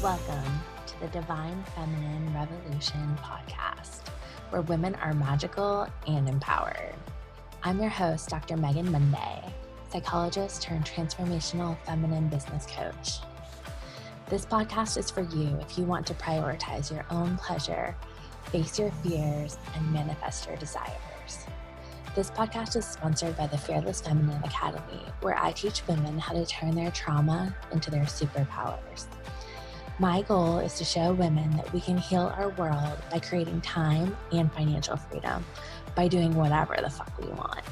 Welcome to the Divine Feminine Revolution podcast, where women are magical and empowered. I'm your host, Dr. Megan Monday, psychologist turned transformational feminine business coach. This podcast is for you if you want to prioritize your own pleasure, face your fears, and manifest your desires. This podcast is sponsored by the Fearless Feminine Academy, where I teach women how to turn their trauma into their superpowers. My goal is to show women that we can heal our world by creating time and financial freedom by doing whatever the fuck we want.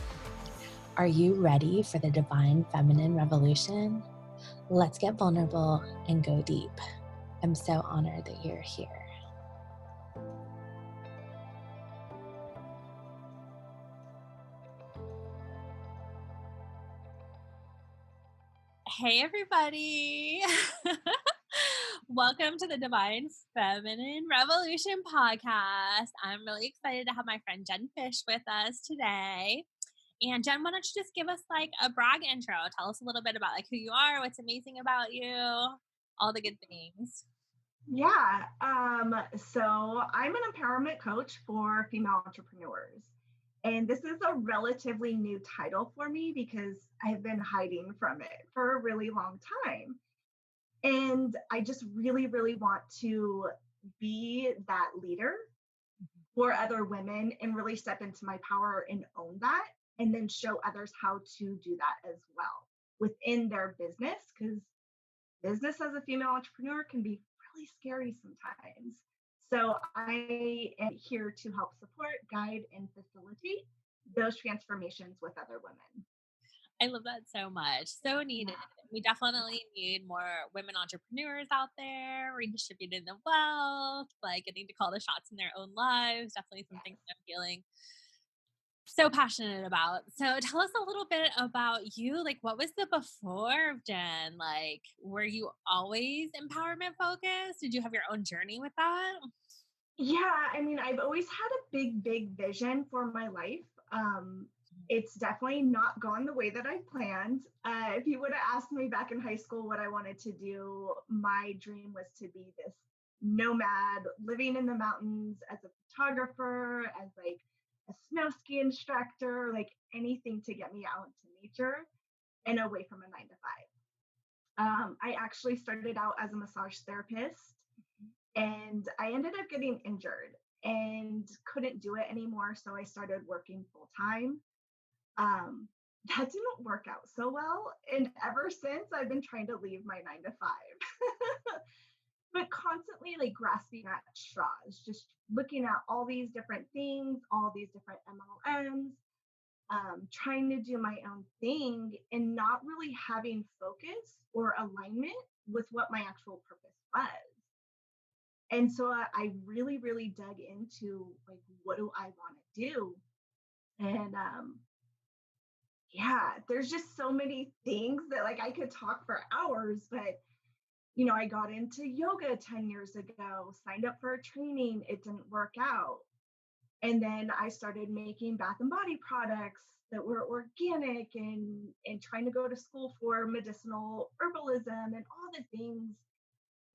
Are you ready for the Divine Feminine Revolution? Let's get vulnerable and go deep. I'm so honored that you're here. Hey, everybody. Welcome to the Divine Feminine Revolution podcast. I'm really excited to have my friend Jen Fish with us today. And Jen, why don't you just give us like a brag intro? Tell us a little bit about like who you are, what's amazing about you, all the good things. Yeah. So I'm an empowerment coach for female entrepreneurs. And this is a relatively new title for me because I've been hiding from it for a really long time. And I just really, really want to be that leader for other women and really step into my power and own that, and then show others how to do that as well within their business, because business as a female entrepreneur can be really scary sometimes. So I am here to help support, guide, and facilitate those transformations with other women. I love that so much. So needed. Yeah. We definitely need more women entrepreneurs out there, redistributing the wealth, like getting to call the shots in their own lives. Definitely something Yes. that I'm feeling so passionate about. So tell us a little bit about you. Like, what was the before of Jen? Like, were you always empowerment focused? Did you have your own journey with that? Yeah, I mean, I've always had a big, big vision for my life. It's definitely not gone the way that I planned. If you would have asked me back in high school what I wanted to do, my dream was to be this nomad living in the mountains as a photographer, as like a snow ski instructor, like anything to get me out into nature and away from a 9 to 5. I actually started out as a massage therapist, and I ended up getting injured and couldn't do it anymore. So I started working full time. Um, that didn't work out so well. And ever since, I've been trying to leave my 9 to 5, but constantly like grasping at straws, just looking at all these different things, all these different MLMs, trying to do my own thing and not really having focus or alignment with what my actual purpose was. And so I really, really dug into like, what do I want to do? And yeah, there's just so many things that like I could talk for hours, but I got into yoga 10 years ago, signed up for a training, it didn't work out. And then I started making bath and body products that were organic and trying to go to school for medicinal herbalism and all the things.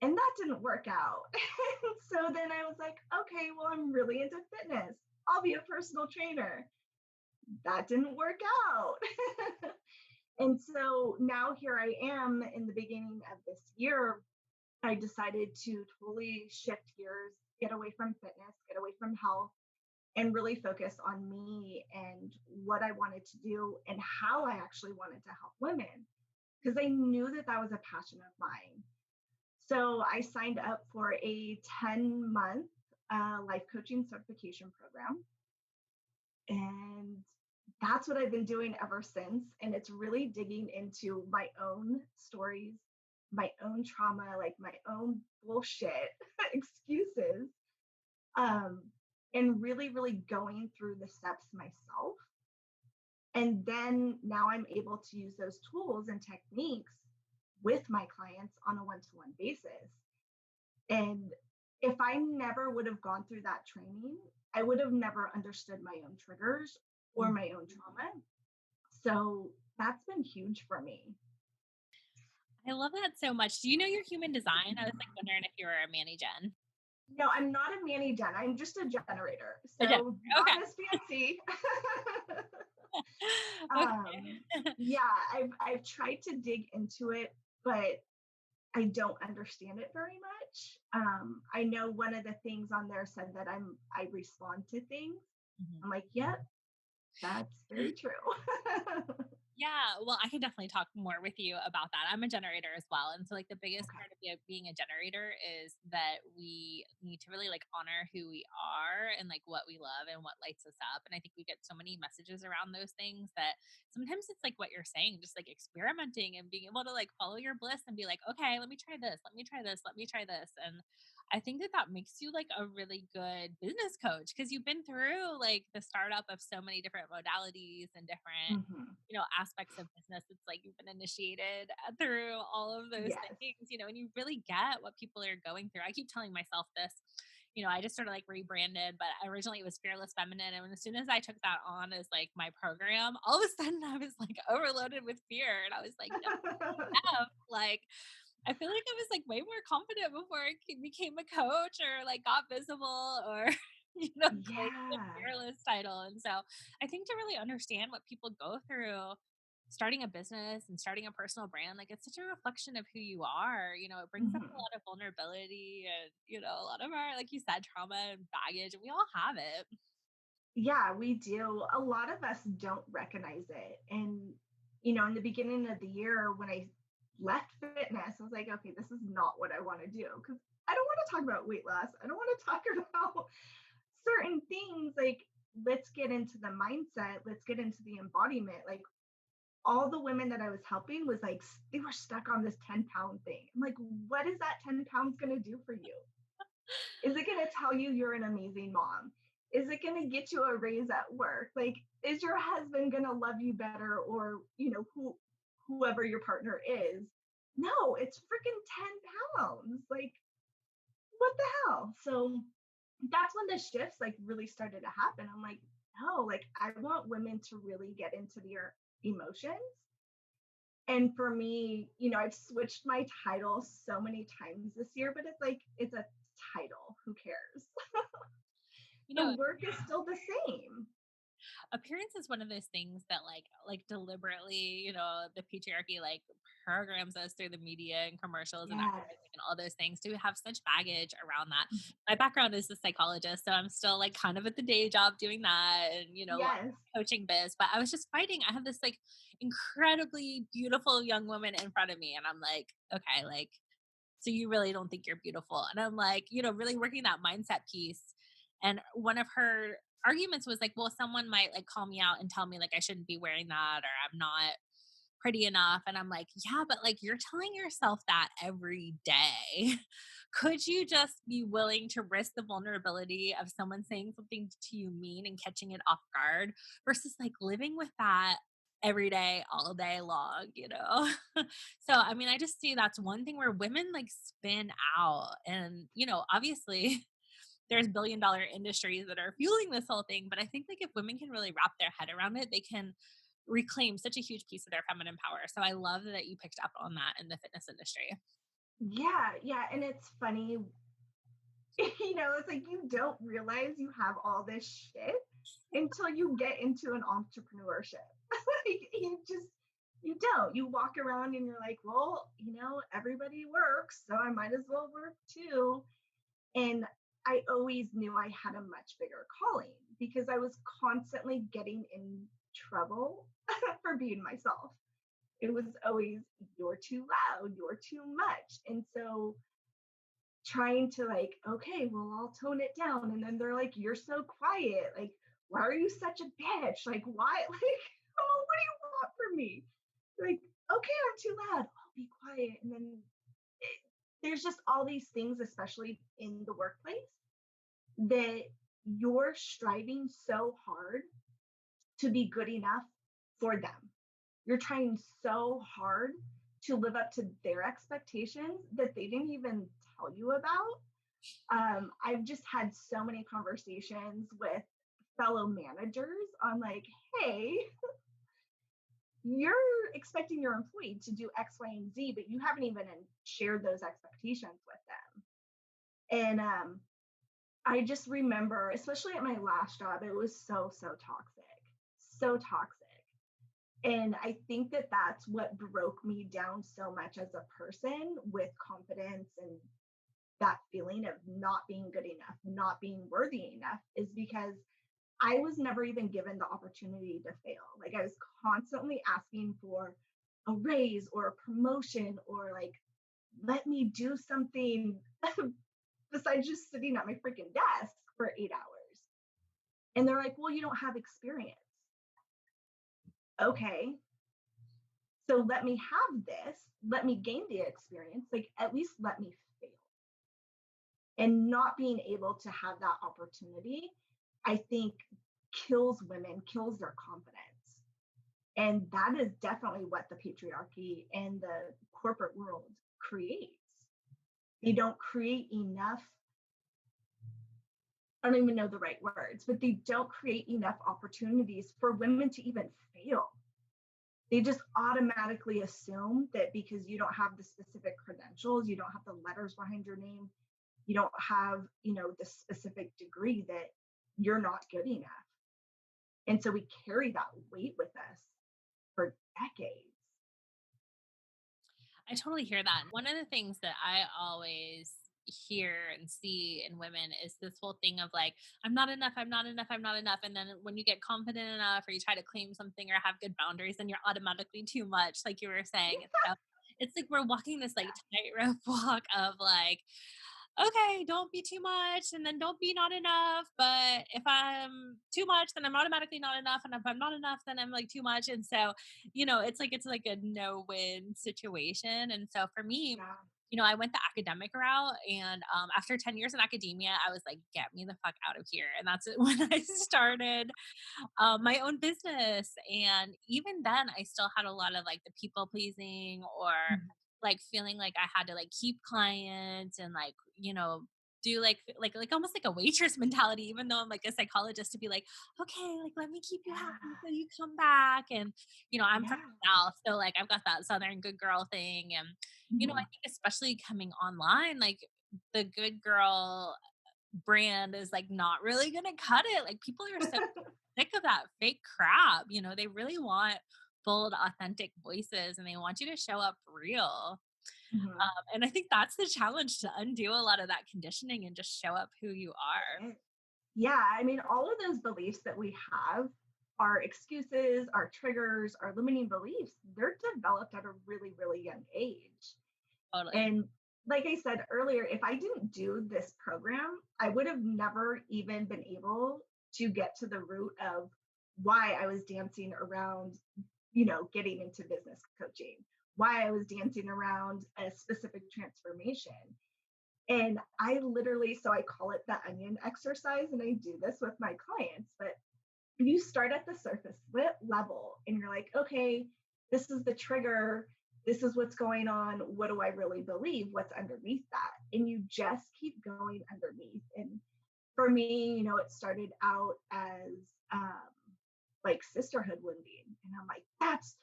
And that didn't work out. So then I was like, okay, well, I'm really into fitness. I'll be a personal trainer. That didn't work out. And so now here I am in the beginning of this year. I decided to totally shift gears, get away from fitness, get away from health, and really focus on me and what I wanted to do and how I actually wanted to help women, because I knew that that was a passion of mine. So I signed up for a 10-month life coaching certification program. And that's what I've been doing ever since. And it's really digging into my own stories, my own trauma, like my own bullshit excuses, and really, really going through the steps myself. And then now I'm able to use those tools and techniques with my clients on a one-to-one basis. And if I never would have gone through that training, I would have never understood my own triggers or my own trauma. So that's been huge for me. I love that so much. Do you know your human design? I was like wondering if you were a Manny Gen. No, I'm not a Manny Gen. I'm just a generator. A Gen. So Okay. not as fancy. um, Okay. yeah, I've tried to dig into it, but I don't understand it very much. I know one of the things on there said that I respond to things. Mhm. I'm like, yep, that's very true. Yeah, well, I could definitely talk more with you about that. I'm a generator as well. And so like the biggest Okay. part of being a generator is that we need to really like honor who we are and like what we love and what lights us up. And I think we get so many messages around those things that sometimes it's like what you're saying, just like experimenting and being able to like follow your bliss and be like, okay, let me try this, let me try this, let me try this. And I think that that makes you like a really good business coach because you've been through like the startup of so many different modalities and different Hmm. aspects of business. It's like you've been initiated through all of those Yes. things, and you really get what people are going through. I keep telling myself this, I just sort of like rebranded, but originally it was Fearless Feminine. And as soon as I took that on as like my program, all of a sudden I was like overloaded with fear. And I was like, WTF? Like, I feel like I was like way more confident before I became a coach or like got visible or, claimed the Yeah. fearless title. And so I think to really understand what people go through starting a business and starting a personal brand, like it's such a reflection of who you are. It brings up a Hmm. lot of vulnerability and, a lot of our, like you said, trauma and baggage, and we all have it. Yeah, we do. A lot of us don't recognize it. And, in the beginning of the year, when I left fitness, I was like, okay, this is not what I want to do because I don't want to talk about weight loss. I don't want to talk about certain things. Like, let's get into the mindset, let's get into the embodiment. Like, all the women that I was helping was like, they were stuck on this 10-pound thing. I'm like, what is that 10 pounds going to do for you? Is it going to tell you you're an amazing mom? Is it going to get you a raise at work? Like, is your husband going to love you better, or, whoever your partner is? No, it's freaking 10 pounds. Like, what the hell? So that's when the shifts like really started to happen. I'm like, no, like I want women to really get into their emotions. And for me, I've switched my title so many times this year, but it's like, it's a title. Who cares? You The know, work is still the same. appearance is one of those things that like deliberately, the patriarchy like programs us through the media and commercials and Yes. advertising and all those things to have such baggage around that. My background is a psychologist, so I'm still like kind of at the day job doing that and Yes. coaching biz. But I was just fighting. I have this like incredibly beautiful young woman in front of me, and I'm like, okay, like, so you really don't think you're beautiful? And I'm like, really working that mindset piece. And one of her arguments was like, well, someone might like call me out and tell me like I shouldn't be wearing that or I'm not pretty enough. And I'm like, yeah, but like you're telling yourself that every day. Could you just be willing to risk the vulnerability of someone saying something to you mean and catching it off guard versus like living with that every day, all day long? So, I mean, I just see that's one thing where women like spin out. And, obviously, there's billion-dollar industries that are fueling this whole thing. But I think like if women can really wrap their head around it, they can reclaim such a huge piece of their feminine power. So I love that you picked up on that in the fitness industry. Yeah. Yeah. And it's funny, it's like you don't realize you have all this shit until you get into an entrepreneurship. Like, you don't. You walk around and you're like, well, everybody works, so I might as well work too. And I always knew I had a much bigger calling because I was constantly getting in trouble for being myself. It was always, you're too loud, you're too much. And so trying to like, okay, well, I'll tone it down. And then they're like, you're so quiet. Like, why are you such a bitch? Like, why? Like, oh, what do you want from me? Like, okay, I'm too loud. I'll be quiet. And then there's just all these things, especially in the workplace, that you're striving so hard to be good enough for them. You're trying so hard to live up to their expectations that they didn't even tell you about. I've just had so many conversations with fellow managers on like, hey, you're expecting your employee to do X, Y, and Z, but you haven't even shared those expectations with them. And I just remember, especially at my last job, it was so, so toxic, so toxic. And I think that that's what broke me down so much as a person with confidence and that feeling of not being good enough, not being worthy enough, is because I was never even given the opportunity to fail. Like I was constantly asking for a raise or a promotion or like, let me do something besides just sitting at my freaking desk for 8 hours. And they're like, well, you don't have experience. Okay. So let me have this, let me gain the experience, like at least let me fail. And not being able to have that opportunity, I think kills women, kills their confidence. And that is definitely what the patriarchy and the corporate world creates. They don't create enough, I don't even know the right words, but they don't create enough opportunities for women to even fail. They just automatically assume that because you don't have the specific credentials, you don't have the letters behind your name, you don't have, the specific degree, that you're not good enough. And so we carry that weight with us for decades. I totally hear that. One of the things that I always hear and see in women is this whole thing of like, I'm not enough, I'm not enough, I'm not enough. And then when you get confident enough or you try to claim something or have good boundaries, then you're automatically too much, like you were saying. So it's like we're walking this like tightrope walk of like, okay, don't be too much and then don't be not enough. But if I'm too much, then I'm automatically not enough. And if I'm not enough, then I'm like too much. And so, it's like a no win situation. And so for me, Yeah. I went the academic route, and after 10 years in academia, I was like, get me the fuck out of here. And that's when I started my own business. And even then, I still had a lot of like the people pleasing or Mhm. like feeling like I had to like keep clients and like, do like almost like a waitress mentality, even though I'm like a psychologist, to be like, okay, like let me keep you happy Yeah. so you come back. And, I'm from Yeah. the South. So like I've got that Southern good girl thing. And, I Mhm. think especially coming online, like the good girl brand is like not really gonna cut it. Like people are so sick of that fake crap. They really want bold, authentic voices and they want you to show up real. Mhm. And I think that's the challenge, to undo a lot of that conditioning and just show up who you are. Yeah. I mean, all of those beliefs that we have, our excuses, our triggers, our limiting beliefs, they're developed at a really, really young age. Totally. And like I said earlier, if I didn't do this program, I would have never even been able to get to the root of why I was dancing around, getting into business coaching, why I was dancing around a specific transformation. And I literally, so I call it the onion exercise, and I do this with my clients, but you start at the surface level and you're like, okay, this is the trigger. This is what's going on. What do I really believe? What's underneath that? And you just keep going underneath. And for me, it started out as like sisterhood wounding. And I'm like, that's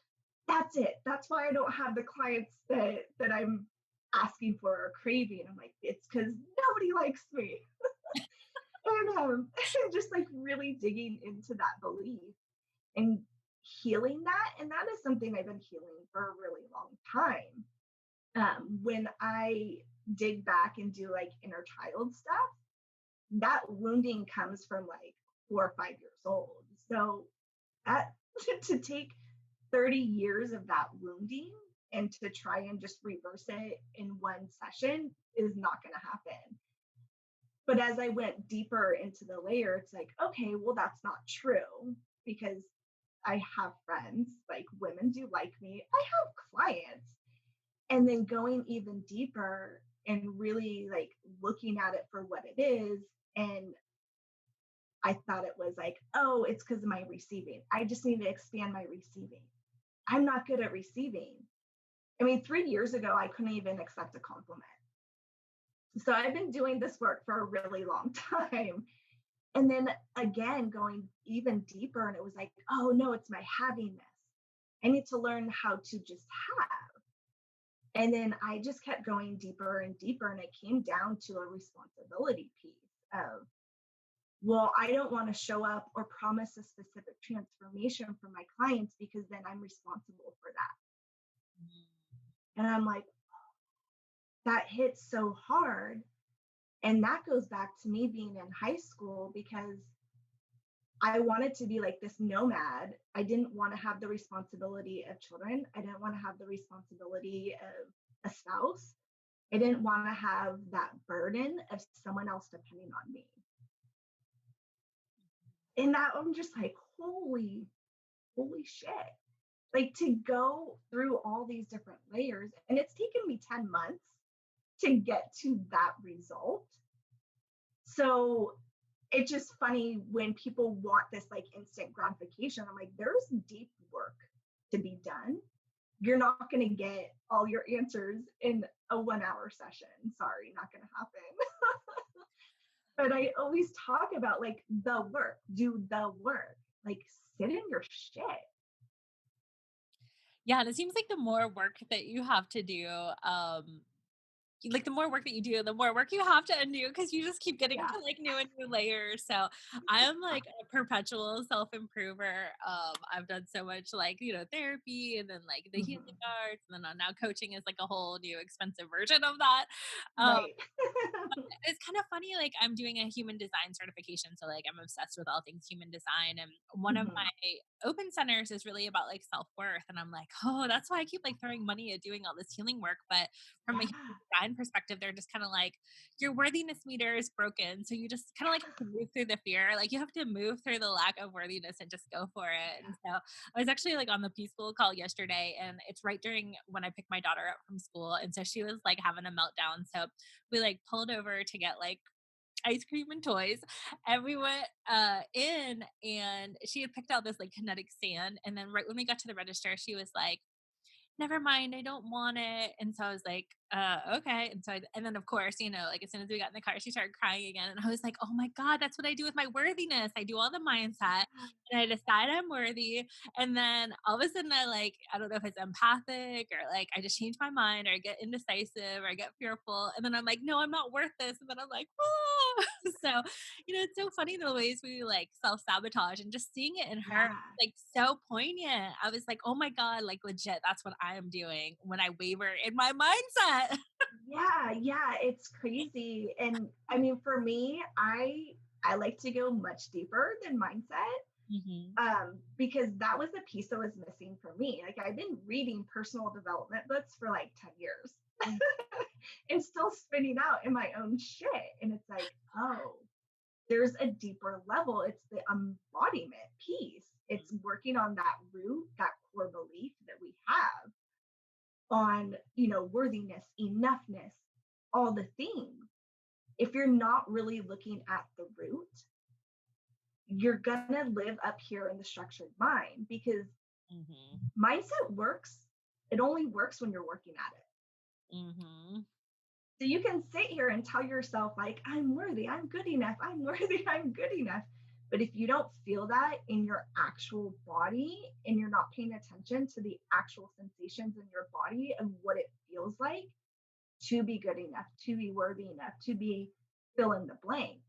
it. That's why I don't have the clients that I'm asking for or craving. I'm like, it's because nobody likes me. And just like really digging into that belief and healing that. And that is something I've been healing for a really long time. When I dig back and do like inner child stuff, that wounding comes from like 4 or 5 years old. So that to take 30 years of that wounding and to try and just reverse it in one session is not going to happen. But as I went deeper into the layer, it's like, okay, well, that's not true because I have friends, like women do like me. I have clients. And then going even deeper and really like looking at it for what it is. And I thought it was like, oh, it's because of my receiving. I just need to expand my receiving. I'm not good at receiving. I mean, 3 years ago, I couldn't even accept a compliment. So I've been doing this work for a really long time. And then again, going even deeper, and it was like, oh no, it's my having this. I need to learn how to just have. And then I just kept going deeper and deeper. And it came down to a responsibility piece of, well, I don't want to show up or promise a specific transformation for my clients because then I'm responsible for that. And I'm like, that hits so hard. And that goes back to me being in high school because I wanted to be like this nomad. I didn't want to have the responsibility of children. I didn't want to have the responsibility of a spouse. I didn't want to have that burden of someone else depending on me. And that I'm just like, holy shit. Like to go through all these different layers. And it's taken me 10 months to get to that result. So it's just funny when people want this like instant gratification. I'm like, there's deep work to be done. You're not going to get all your answers in a 1-hour session. Sorry, not going to happen. But I always talk about like the work, do the work, like sit in your shit. Yeah, and it seems like the more work that you have to do, like the more work that you do, the more work you have to undo because you just keep getting Yeah. to like new and new layers. So I am like a perpetual self improver. I've done so much like, therapy and then like the healing Mhm. arts. And then now coaching is like a whole new expensive version of that. Um, Right. it's kind of funny, like I'm doing a human design certification. So like I'm obsessed with all things human design. And one of Mhm. my open centers is really about like self-worth. And I'm like, oh, that's why I keep like throwing money at doing all this healing work. But from a human Yeah. design perspective, they're just kind of like your worthiness meter is broken. So you just kind of like have to move through the fear. Like you have to move through the lack of worthiness and just go for it. And so I was actually like on the preschool call yesterday, and it's right during when I picked my daughter up from school. And so she was like having a meltdown. So we like pulled over to get like ice cream and toys, and we went in, and she had picked out this like kinetic sand, and then right when we got to the register she was like, never mind, I don't want it. And so I was like, okay. And so, and then of course, like as soon as we got in the car, she started crying again. And I was like, oh my God, that's what I do with my worthiness. I do all the mindset and I decide I'm worthy. And then all of a sudden I don't know if it's empathic or like, I just change my mind or I get indecisive or I get fearful. And then I'm like, no, I'm not worth this. And then I'm like, oh, so, it's so funny the ways we like self sabotage, and just seeing it in her, Yeah. like so poignant. I was like, oh my God, like legit, that's what I am doing when I waver in my mindset. Yeah, it's crazy. And I mean, for me, I like to go much deeper than mindset. Hmm. Because that was the piece that was missing for me. Like I've been reading personal development books for like 10 years and still spinning out in my own shit. And it's like, oh, there's a deeper level. It's the embodiment piece. It's working on that root, that core belief that we have on, worthiness, enoughness, all the things. If you're not really looking at the root, you're going to live up here in the structured mind because Hmm. mindset works. It only works when you're working at it. Hmm. So you can sit here and tell yourself, like, I'm worthy, I'm good enough, I'm worthy, I'm good enough. But if you don't feel that in your actual body and you're not paying attention to the actual sensations in your body of what it feels like to be good enough, to be worthy enough, to be fill in the blank,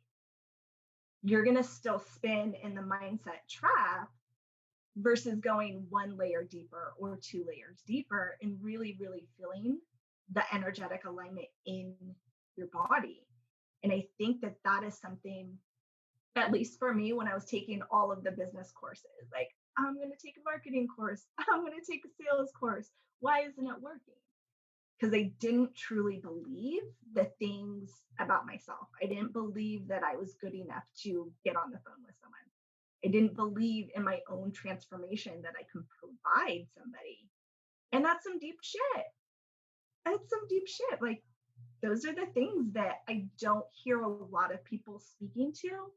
you're going to still spin in the mindset trap versus going one layer deeper or two layers deeper and really, really feeling the energetic alignment in your body. And I think that that is something, at least for me, when I was taking all of the business courses, like, I'm going to take a marketing course, I'm going to take a sales course. Why isn't it working? Because I didn't truly believe the things about myself. I didn't believe that I was good enough to get on the phone with someone. I didn't believe in my own transformation that I could provide somebody. And that's some deep shit. That's some deep shit. Like, those are the things that I don't hear a lot of people speaking to,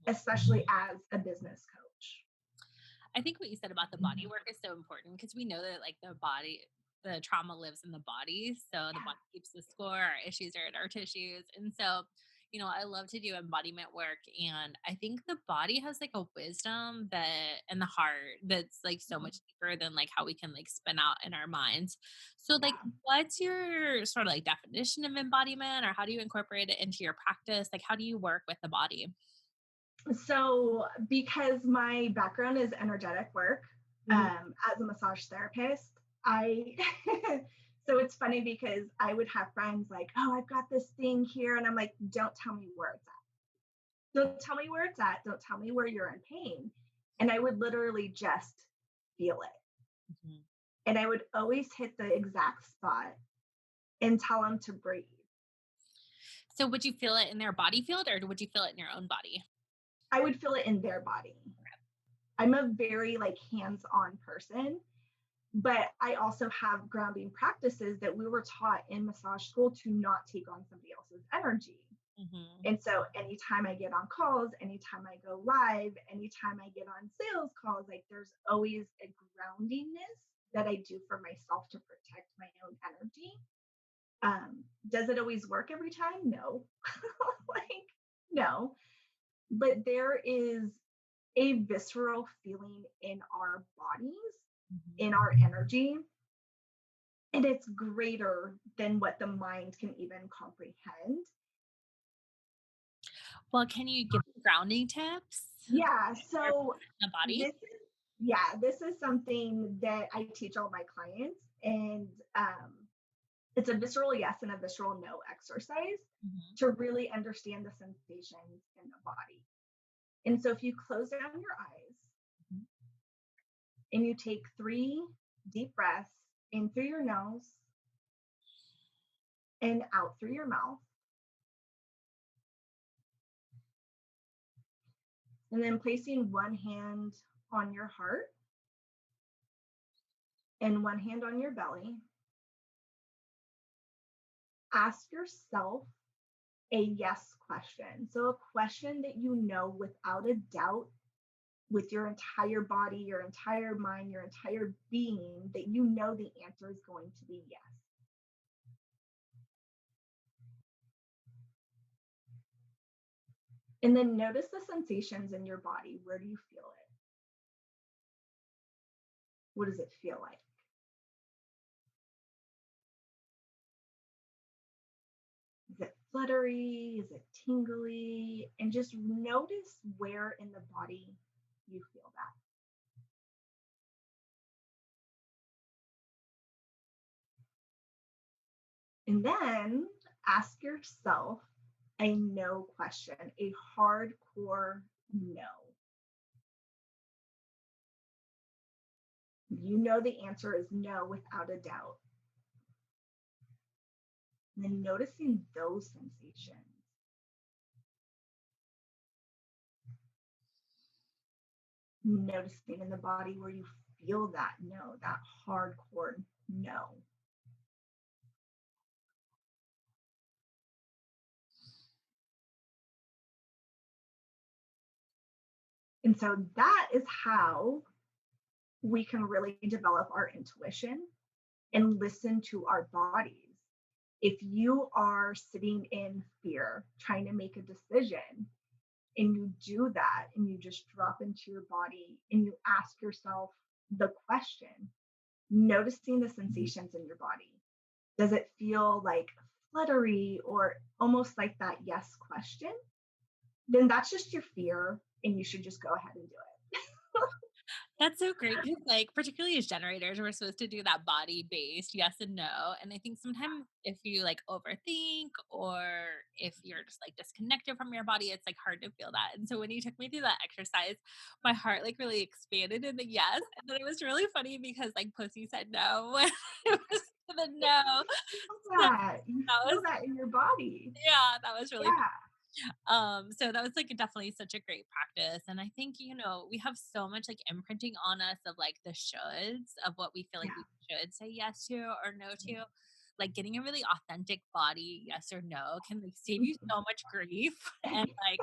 especially as a business coach. I think what you said about the body work is so important because we know that like the trauma lives in the body. So the Yeah. body keeps the score, our issues are in our tissues. And so, I love to do embodiment work, and I think the body has like a wisdom and the heart that's like so Mhm. much deeper than like how we can like spin out in our minds. So like Yeah. what's your sort of like definition of embodiment, or how do you incorporate it into your practice? Like how do you work with the body? So, because my background is energetic work, Mhm. as a massage therapist, I so it's funny because I would have friends like, "Oh, I've got this thing here," and I'm like, "Don't tell me where it's at. Don't tell me where it's at. Don't tell me where you're in pain." And I would literally just feel it, Mhm. and I would always hit the exact spot and tell them to breathe. So would you feel it in their body field, or would you feel it in your own body? I would feel it in their body. I'm a very like hands-on person, but I also have grounding practices that we were taught in massage school to not take on somebody else's energy. Mhm. And so anytime I get on calls, anytime I go live, anytime I get on sales calls, like there's always a groundingness that I do for myself to protect my own energy. Does it always work every time? No. Like, no. But there is a visceral feeling in our bodies, Mhm. in our energy, and it's greater than what the mind can even comprehend. Well, can you give grounding tips Yeah, or so the body? this is something that I teach all my clients, and it's a visceral yes and a visceral no exercise Mhm. to really understand the sensations in the body. And so if you close down your eyes Mhm. and you take 3 deep breaths in through your nose and out through your mouth, and then placing one hand on your heart and one hand on your belly, ask yourself a yes question. So, a question that you know without a doubt, with your entire body, your entire mind, your entire being, that you know the answer is going to be yes. And then notice the sensations in your body. Where do you feel it? What does it feel like? Is it fluttery? Is it tingly? And just notice where in the body you feel that. And then ask yourself a no question, a hardcore no. You know the answer is no without a doubt. And then noticing those sensations. Noticing in the body where you feel that no, that hardcore no. And so that is how we can really develop our intuition and listen to our bodies. If you are sitting in fear, trying to make a decision, and you do that and you just drop into your body and you ask yourself the question, noticing the sensations in your body. Does it feel like fluttery or almost like that yes question? Then that's just your fear and you should just go ahead and do it. That's so great because, like, particularly as generators, we're supposed to do that body-based yes and no, and I think sometimes if you, like, overthink or if you're just, like, disconnected from your body, it's, like, hard to feel that, and so when you took me through that exercise, my heart, like, really expanded in the yes, and then it was really funny because, like, Pussy said no when it was the no. So You that feel was that in your body. yeah, that was really Yeah. so that was like definitely such a great practice. And I think, we have so much like imprinting on us of like the shoulds of what we feel like we Yeah. should say yes to or no to. Like getting a really authentic body, yes or no, can like save you so much grief and like,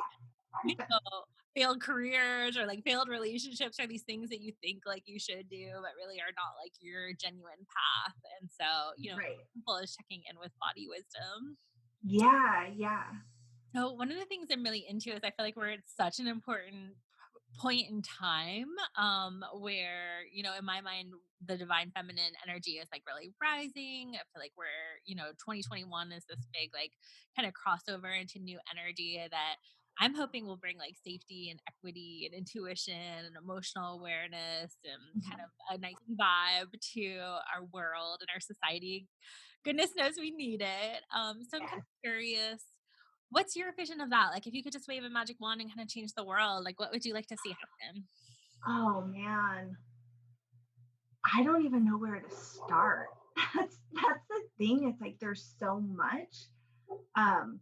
you know, failed careers or like failed relationships are these things that you think like you should do, but really are not like your genuine path. And so, Right. simple as checking in with body wisdom. Yeah. Yeah. So one of the things I'm really into is I feel like we're at such an important point in time where, in my mind, the divine feminine energy is like really rising. I feel like we're, 2021 is this big, like, kind of crossover into new energy that I'm hoping will bring like safety and equity and intuition and emotional awareness and kind Mhm. of a nice vibe to our world and our society. Goodness knows we need it. So I'm kind Yes. of curious, what's your vision of that? Like, if you could just wave a magic wand and kind of change the world, like, what would you like to see happen? Oh man, I don't even know where to start. That's the thing. It's like there's so much. Um,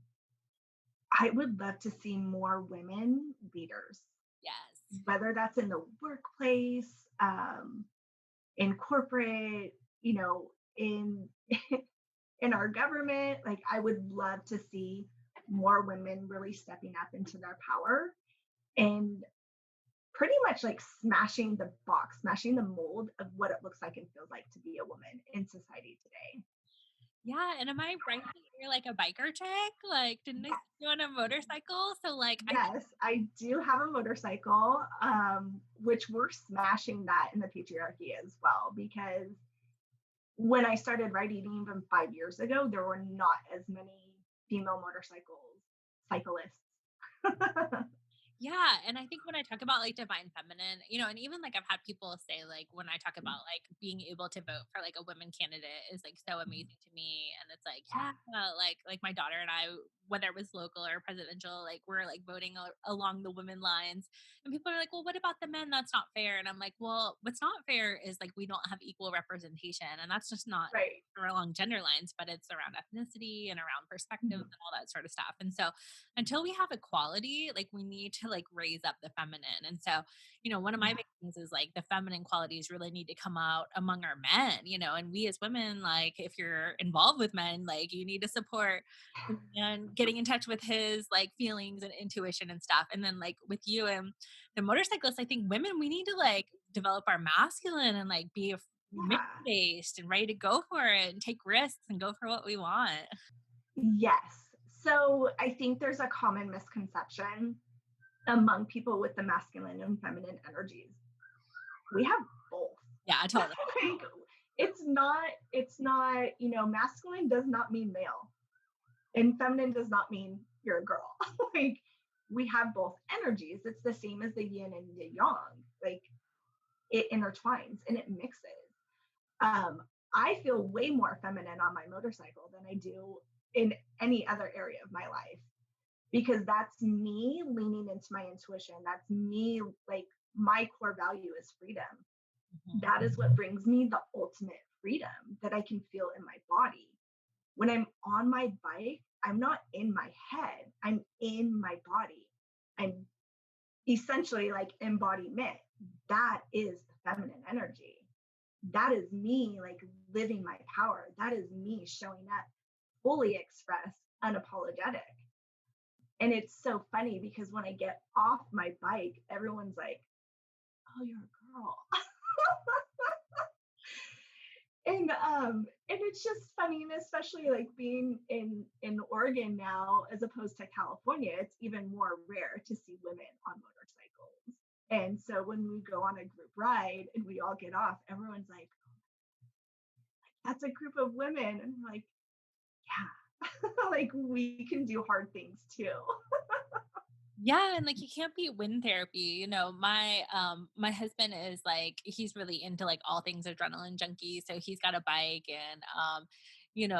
I would love to see more women leaders, Yes. whether that's in the workplace, in corporate, in in our government. Like I would love to see more women really stepping up into their power and pretty much like smashing the box, smashing the mold of what it looks like and feels like to be a woman in society today. Yeah. And am I right that you're like a biker chick? Like, didn't I see Yes, you on a motorcycle? So, like, I think, yes, I do have a motorcycle, which we're smashing that in the patriarchy as well. Because when I started riding even 5 years ago, there were not as many female cyclists. yeah. And I think when I talk about like divine feminine, and even like I've had people say, like, when I talk about like being able to vote for like a women candidate is like so amazing to me. And it's like, Yeah, yeah, like my daughter and I, whether it was local or presidential, like we're like voting along the women lines. And people are like, well, what about the men? That's not fair. And I'm like, well, what's not fair is like we don't have equal representation. And that's just not right. along gender lines, but it's around ethnicity and around perspectives Mhm. and all that sort of stuff. And so until we have equality, like we need to like raise up the feminine. And so, one of my Yeah, big things is like the feminine qualities really need to come out among our men, and we as women, like if you're involved with men, like you need to support and getting in touch with his like feelings and intuition and stuff. And then like with you and the motorcyclists, I think women, we need to like develop our masculine and like be mission yeah. based and ready to go for it and take risks and go for what we want. Yes. So I think there's a common misconception among people with the masculine and feminine energies. We have both. Yeah, totally. Like it's not, masculine does not mean male and feminine does not mean you're a girl. Like we have both energies. It's the same as the yin and the yang. Like it intertwines and it mixes. I feel way more feminine on my motorcycle than I do in any other area of my life because that's me leaning into my intuition. That's me, like, my core value is freedom. Mhm. That is what brings me the ultimate freedom that I can feel in my body. When I'm on my bike, I'm not in my head, I'm in my body. I'm essentially like embodiment. That is the feminine energy. That is me like living my power. That is me showing up fully expressed, unapologetic. And it's so funny because when I get off my bike, everyone's like, "Oh, you're a girl." And it's just funny, and especially like being in Oregon now as opposed to California, it's even more rare to see women on motorcycles. And so when we go on a group ride and we all get off, everyone's like, "That's a group of women." And we're like, "Yeah." Like we can do hard things too. Yeah, and like you can't beat wind therapy. My husband is like he's really into like all things adrenaline junkie. So he's got a bike and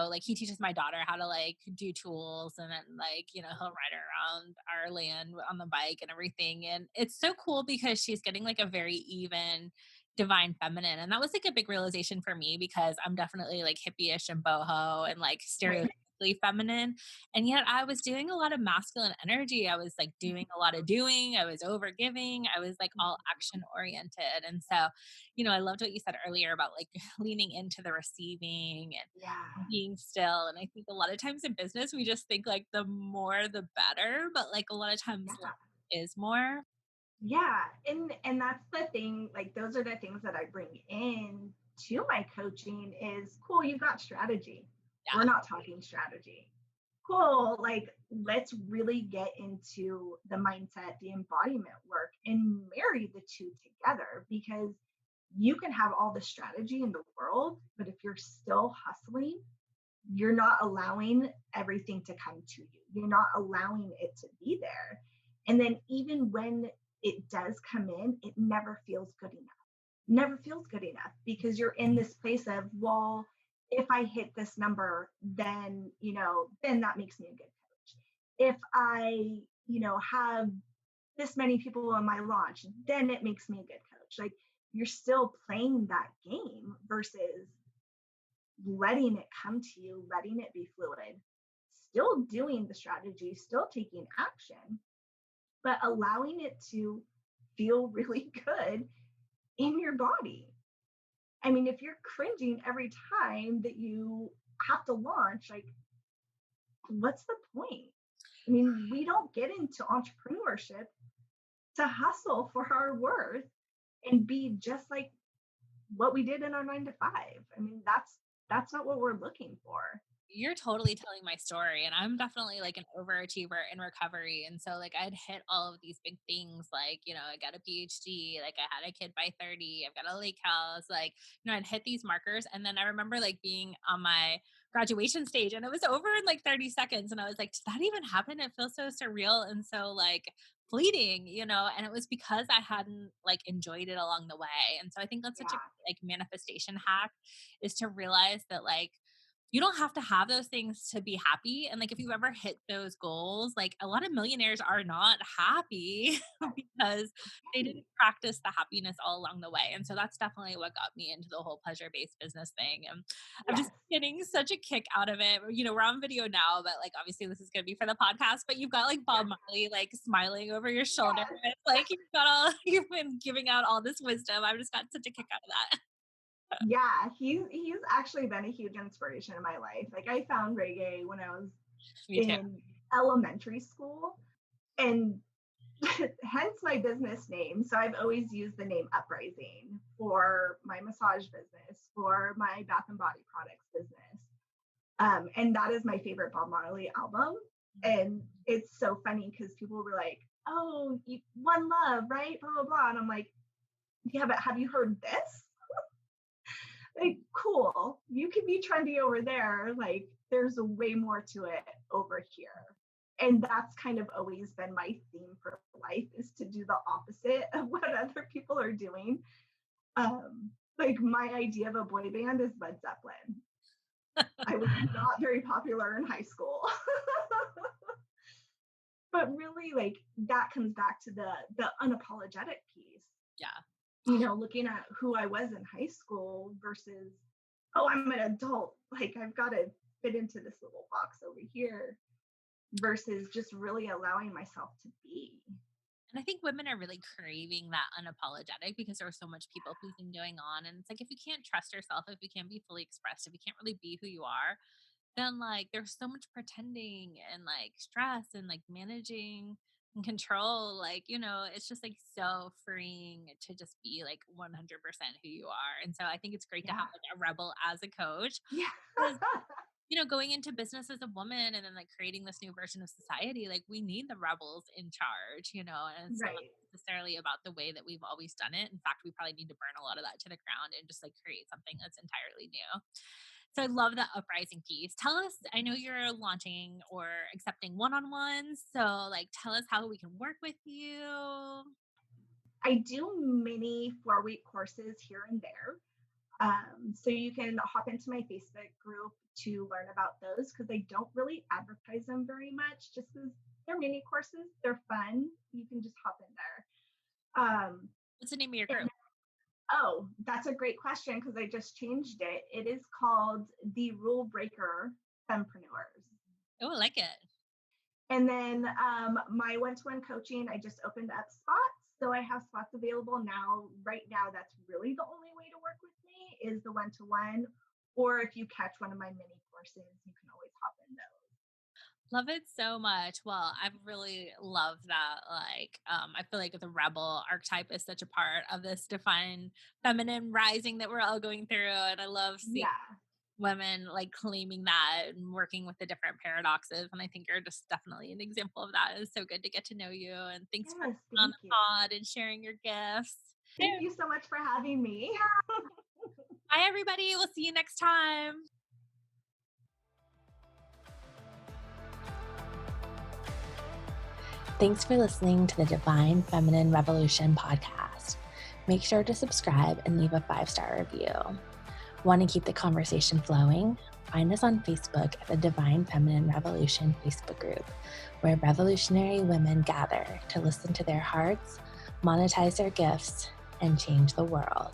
like he teaches my daughter how to like do tools and then like, he'll ride her around our land on the bike and everything. And it's so cool because she's getting like a very even divine feminine. And that was like a big realization for me because I'm definitely like hippie-ish and boho and like Right. stereotypically feminine, and yet I was doing a lot of masculine energy. I was like doing a lot of doing. I was over giving. I was like all action oriented. And so, I loved what you said earlier about like leaning into the receiving and Yeah. being still. And I think a lot of times in business, we just think like the more the better, but like a lot of times less Yeah. is more. Yeah. And that's the thing, like those are the things that I bring in to my coaching is cool, you got strategy. We're Yeah. not talking strategy. cool, like let's really get into the mindset, the embodiment work, and marry the two together, because you can have all the strategy in the world, but if you're still hustling, you're not allowing everything to come to you. You're not allowing it to be there. And then even when it does come in, it never feels good enough. Never feels good enough, because you're in this place of, well, if I hit this number, then, then that makes me a good coach. If I, have this many people on my launch, then it makes me a good coach. Like, you're still playing that game versus letting it come to you, letting it be fluid, still doing the strategy, still taking action, but allowing it to feel really good in your body. I mean, if you're cringing every time that you have to launch, like, what's the point? I mean, we don't get into entrepreneurship to hustle for our worth and be just like what we did in our 9 to 5. I mean, that's not what we're looking for. You're totally telling my story, and I'm definitely like an overachiever in recovery. And so like I'd hit all of these big things, like, I got a PhD, like I had a kid by 30, I've got a lake house, like, I'd hit these markers. And then I remember like being on my graduation stage and it was over in like 30 seconds. And I was like, did that even happen? It feels so surreal and so like fleeting, and it was because I hadn't like enjoyed it along the way. And so I think that's such a Yeah. like manifestation hack, is to realize that like you don't have to have those things to be happy. And like if you ever hit those goals, like a lot of millionaires are not happy because they didn't practice the happiness all along the way. And so that's definitely what got me into the whole pleasure-based business thing. And I'm Yes. just getting such a kick out of it. We're on video now, but like obviously this is gonna be for the podcast. But you've got like Bob Marley like smiling over your shoulder. Yes. It's like you've been giving out all this wisdom. I've just got such a kick out of that. Yeah, he's actually been a huge inspiration in my life. Like, I found reggae when I was Me too. in elementary school, and hence my business name. So I've always used the name Uprising for my massage business, for my bath and body products business. And that is my favorite Bob Marley album. And it's so funny because people were like, oh, One Love, right? Blah, blah, blah. And I'm like, yeah, but have you heard this? Like, cool. You can be trendy over there. Like, there's a way more to it over here. And that's kind of always been my theme for life, is to do the opposite of what other people are doing. Like, my idea of a boy band is Led Zeppelin. I was not very popular in high school. But really, like, that comes back to the unapologetic piece. Yeah. Looking at who I was in high school versus, oh, I'm an adult. Like, I've got to fit into this little box over here, versus just really allowing myself to be. And I think women are really craving that unapologetic because there's so much people pleasing going on. And it's like, if you can't trust yourself, if you can't be fully expressed, if you can't really be who you are, then like there's so much pretending and like stress and like managing and control. Like, it's just like so freeing to just be like 100% who you are. And so I think it's great to Yeah. have like a rebel as a coach. Yeah. Going into business as a woman and then like creating this new version of society, like we need the rebels in charge, and it's not Right. necessarily about the way that we've always done it. In fact, we probably need to burn a lot of that to the ground and just like create something that's entirely new. So I love that uprising piece. Tell us, I know you're launching or accepting one-on-ones. So like tell us how we can work with you. I do mini 4-week courses here and there. So you can hop into my Facebook group to learn about those, because I don't really advertise them very much, just because they're mini courses. They're fun. You can just hop in there. What's the name of your group? Oh, that's a great question, because I just changed it. It is called the Rule Breaker Fempreneurs. Oh, I like it. And then my one-to-one coaching, I just opened up spots. So I have spots available now. Right now, that's really the only way to work with me, is the one-to-one. Or if you catch one of my mini courses, you can always hop in those. Love it so much. Well, I really love that. Like, I feel like the rebel archetype is such a part of this divine feminine rising that we're all going through. And I love seeing Yeah. women like claiming that and working with the different paradoxes. And I think you're just definitely an example of that. It's so good to get to know you. And thanks for Yes, being on thank the you. pod and sharing your gifts. Thank you so much for having me. Bye, everybody. We'll see you next time. Thanks for listening to the Divine Feminine Revolution podcast. Make sure to subscribe and leave a 5-star review. Want to keep the conversation flowing? Find us on Facebook at the Divine Feminine Revolution Facebook group, where revolutionary women gather to listen to their hearts, monetize their gifts, and change the world.